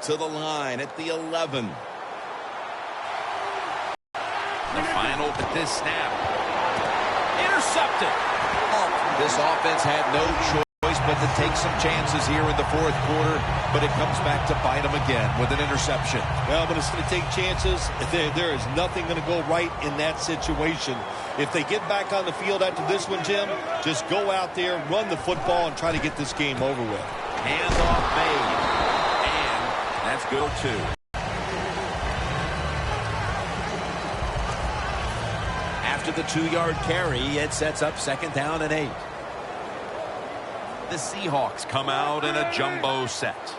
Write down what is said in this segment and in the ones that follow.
to the line at the 11. The final at this snap. Intercepted. This offense had no choice but to take some chances here in the fourth quarter, but it comes back to bite them again with an interception. Well, but it's going to take chances. There is nothing going to go right in that situation. If they get back on the field after this one, Jim, just go out there, run the football, and try to get this game over with. Handoff made. And that's good, too. After the 2-yard carry, it sets up 2nd down and 8. The Seahawks come out in a jumbo set.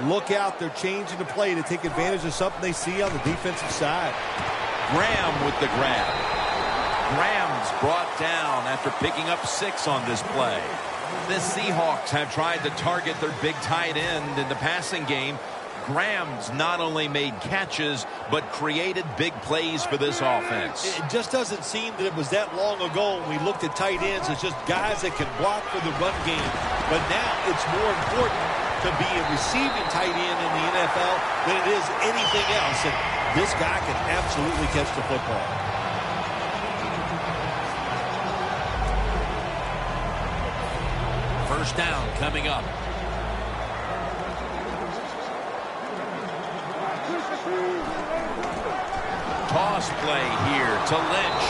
Look out. They're changing the play to take advantage of something they see on the defensive side. Graham with the grab. Graham's brought down after picking up 6 on this play. The Seahawks have tried to target their big tight end in the passing game. Graham's not only made catches, but created big plays for this offense. It just doesn't seem that it was that long ago when we looked at tight ends as just guys that can block for the run game. But now it's more important to be a receiving tight end in the NFL than it is anything else. And this guy can absolutely catch the football. First down coming up. Toss play here to Lynch.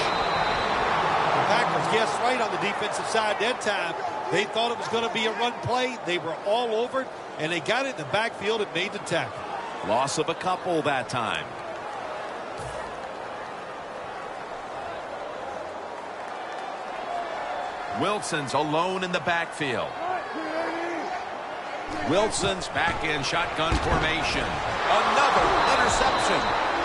The Packers guessed right on the defensive side that time. They thought it was going to be a run play. They were all over it, and they got it in the backfield and made the tackle. Loss of a couple that time. Wilson's alone in the backfield. Wilson's back in shotgun formation. Another interception.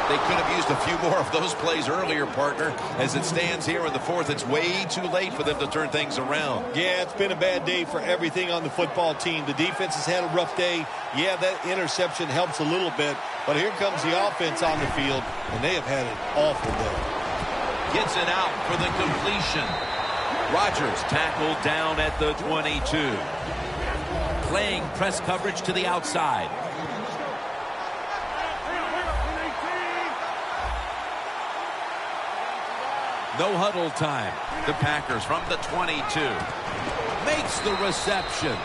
They could have used a few more of those plays earlier, partner. As it stands here in the fourth, it's way too late for them to turn things around. Yeah, it's been a bad day for everything on the football team. The defense has had a rough day. Yeah, that interception helps a little bit, but here comes the offense on the field, and they have had an awful day. Gets it out for the completion. Rodgers tackled down at the 22. Playing press coverage to the outside. No huddle time. The Packers from the 22. Makes the reception.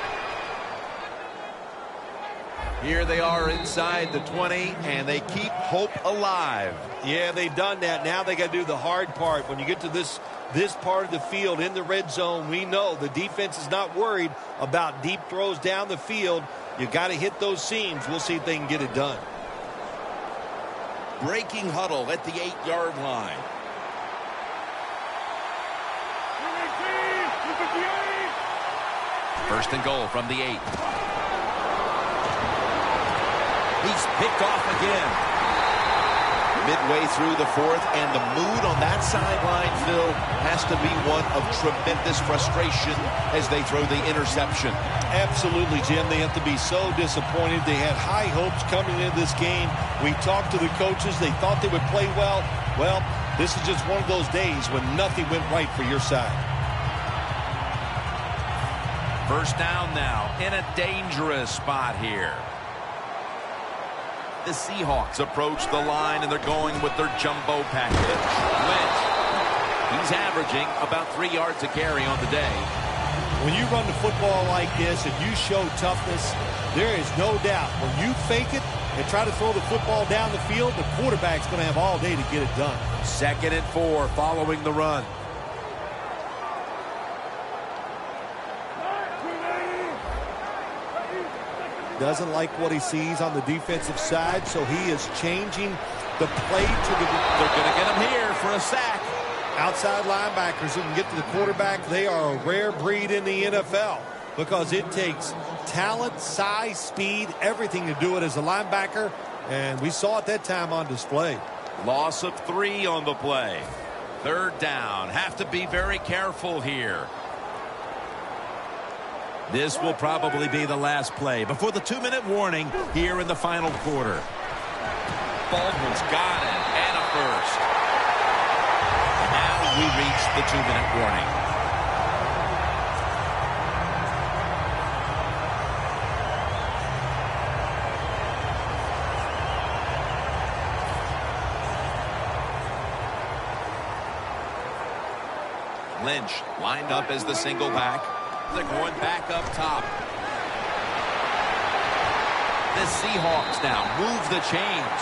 Here they are inside the 20, and they keep hope alive. Yeah, they've done that. Now they got to do the hard part. When you get to this part of the field in the red zone, we know the defense is not worried about deep throws down the field. You got to hit those seams. We'll see if they can get it done. Breaking huddle at the 8-yard line. First and goal from the 8. He's picked off again. Midway through the fourth, and the mood on that sideline, Phil, has to be one of tremendous frustration as they throw the interception. Absolutely, Jim. They have to be so disappointed. They had high hopes coming into this game. We talked to the coaches. They thought they would play well. Well, this is just one of those days when nothing went right for your side. First down now in a dangerous spot here. The Seahawks approach the line, and they're going with their jumbo package. Lynch, he's averaging about 3 yards a carry on the day. When you run the football like this and you show toughness, there is no doubt when you fake it and try to throw the football down the field, the quarterback's going to have all day to get it done. 2nd and 4 following the run. Doesn't like what he sees on the defensive side, so he is changing the play to the... They're going to get him here for a sack. Outside linebackers who can get to the quarterback, they are a rare breed in the NFL because it takes talent, size, speed, everything to do it as a linebacker, and we saw it that time on display. Loss of 3 on the play. 3rd down. Have to be very careful here. This will probably be the last play before the 2-minute warning here in the final quarter. Baldwin's got it, and a first. Now we reach the 2-minute warning. Lynch lined up as the single back. They're going back up top. The Seahawks now move the chains.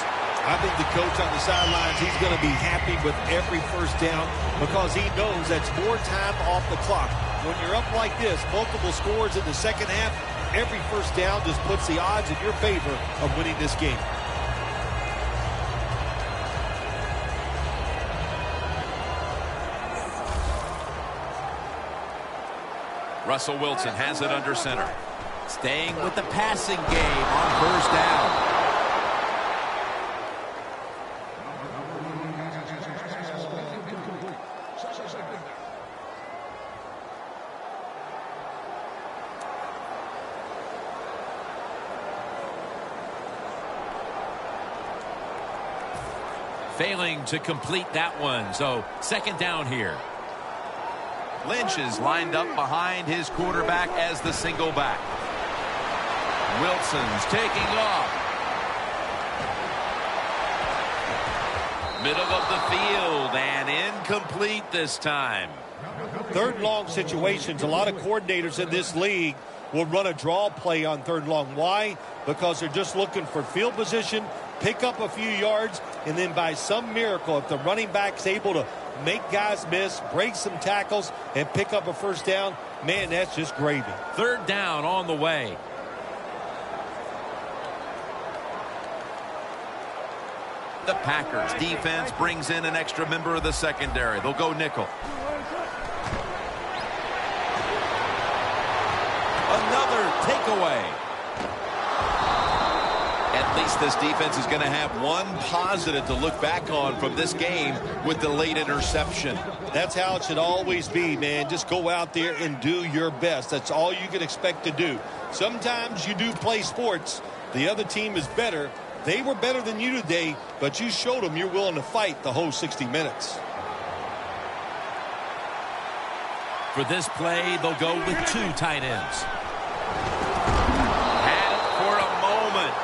I think the coach on the sidelines, he's going to be happy with every first down because he knows that's more time off the clock. When you're up like this, multiple scores in the second half, every first down just puts the odds in your favor of winning this game. Russell Wilson has it under center. Staying with the passing game on first down. Failing to complete that one, so second down here. Lynch is lined up behind his quarterback as the single back. Wilson's taking off. Middle of the field and incomplete this time. Third and long situations, a lot of coordinators in this league will run a draw play on third and long. Why? Because they're just looking for field position, pick up a few yards, and then by some miracle, if the running back's able to make guys miss, break some tackles, and pick up a first down, man, that's just gravy. Third down on the way. The Packers defense brings in an extra member of the secondary. They'll go nickel. Another takeaway. At least this defense is going to have one positive to look back on from this game with the late interception. That's how it should always be, man. Just go out there and do your best. That's all you can expect to do. Sometimes you do play sports. The other team is better. They were better than you today, but you showed them you're willing to fight the whole 60 minutes. For this play, they'll go with two tight ends.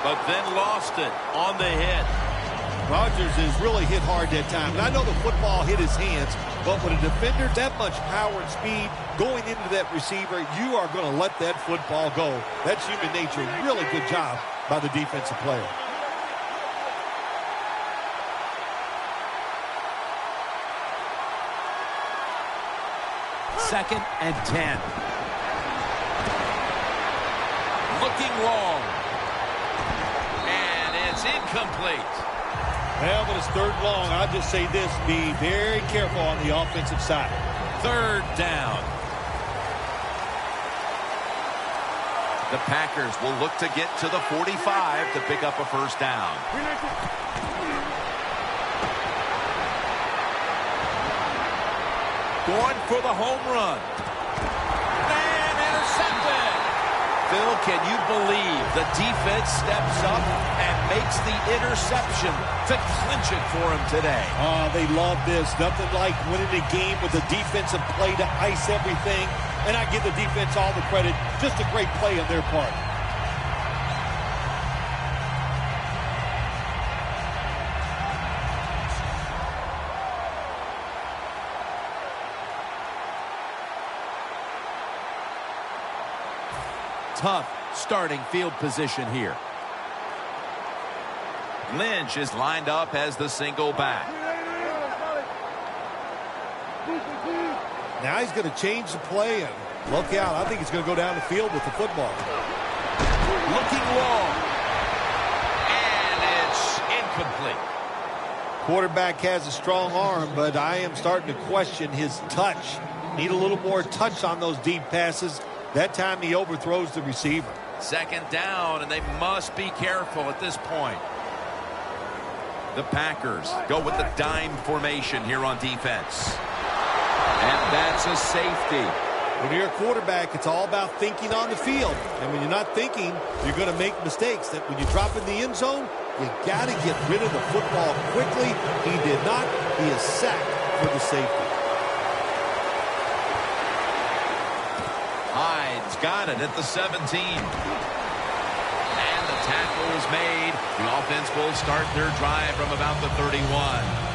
But then lost it on the hit. Rodgers is really hit hard that time. And I know the football hit his hands, but with a defender that much power and speed going into that receiver, you are going to let that football go. That's human nature. Really good job by the defensive player. Second and 10. Looking long. It's incomplete. Well, when it's third long, I'll just say this, be very careful on the offensive side. Third down. The Packers will look to get to the 45 to pick up a first down. Going for the home run. And intercepted. Phil, can you believe the defense steps up and makes the interception to clinch it for him today? Oh, they love this. Nothing like winning a game with a defensive play to ice everything. And I give the defense all the credit. Just a great play on their part. Tough starting field position here. Lynch is lined up as the single back. Now he's going to change the play and look out. I think he's going to go down the field with the football. Looking long. And it's incomplete. Quarterback has a strong arm, but I am starting to question his touch. Need a little more touch on those deep passes. That time he overthrows the receiver. Second down, and they must be careful at this point. The Packers go with the dime formation here on defense. And that's a safety. When you're a quarterback, it's all about thinking on the field. And when you're not thinking, you're going to make mistakes. That when you drop in the end zone, you got to get rid of the football quickly. He did not. He is sacked for the safety. Hyde's got it at the 17. And the tackle is made. The offense will start their drive from about the 31.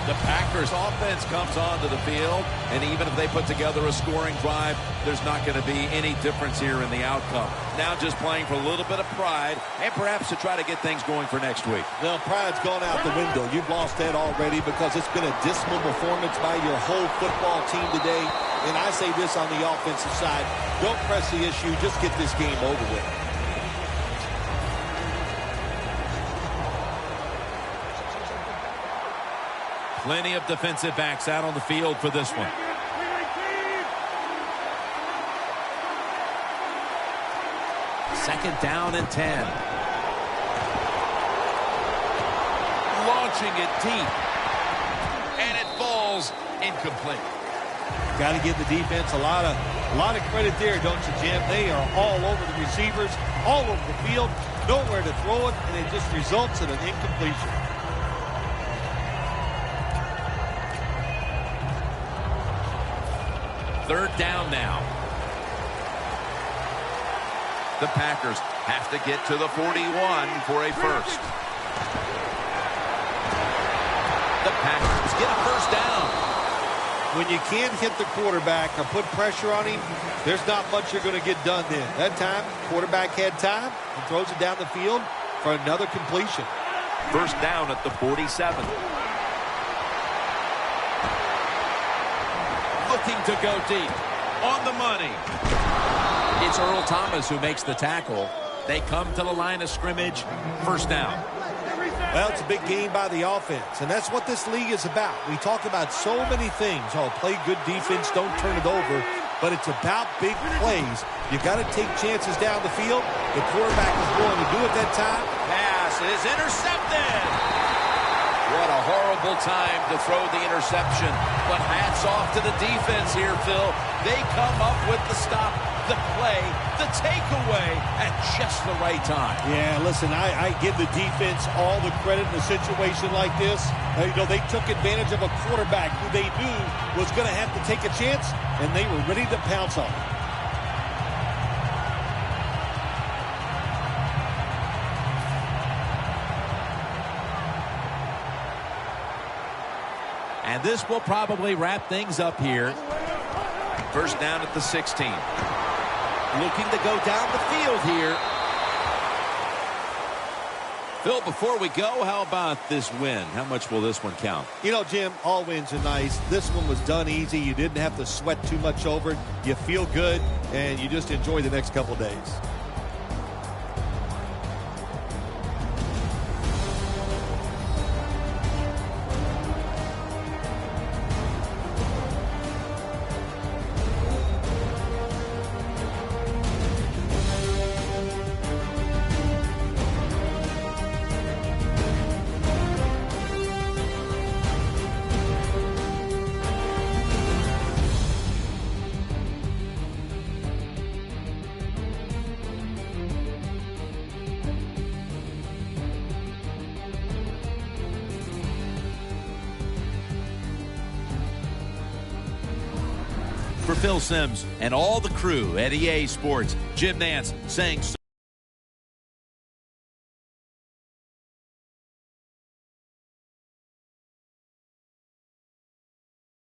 The Packers offense comes onto the field, and even if they put together a scoring drive, there's not going to be any difference here in the outcome. Now just playing for a little bit of pride and perhaps to try to get things going for next week. Well, pride's gone out the window. You've lost that already because it's been a dismal performance by your whole football team today. And I say this on the offensive side, don't press the issue, just get this game over with. Plenty of defensive backs out on the field for this one. Second down and 10. Launching it deep. And it falls incomplete. Got to give the defense a lot of credit there, don't you, Jim? They are all over the receivers, all over the field, nowhere to throw it, and it just results in an incompletion. Third down now. The Packers have to get to the 41 for a first. The Packers get a first down. When you can't hit the quarterback or put pressure on him, there's not much you're going to get done then. That time, quarterback had time and throws it down the field for another completion. First down at the 47. Looking to go deep. On the money. It's Earl Thomas who makes the tackle. They come to the line of scrimmage. First down. Well, it's a big game by the offense, and that's what this league is about. We talk about so many things. Oh, play good defense, don't turn it over. But it's about big plays. You got to take chances down the field. The quarterback is willing to do it that time. Pass is intercepted. What a horrible time to throw the interception. But hats off to the defense here, Phil. They come up with the stop, the play, the takeaway at just the right time. Yeah, listen, I give the defense all the credit in a situation like this. You know, they took advantage of a quarterback who they knew was going to have to take a chance, and they were ready to pounce on him. And this will probably wrap things up here. First down at the 16. Looking to go down the field here. Phil, before we go, how about this win? How much will this one count? You know, Jim, all wins are nice. This one was done easy. You didn't have to sweat too much over it. You feel good, and you just enjoy the next couple days. For Phil Simms and all the crew at EA Sports, Jim Nantz saying so.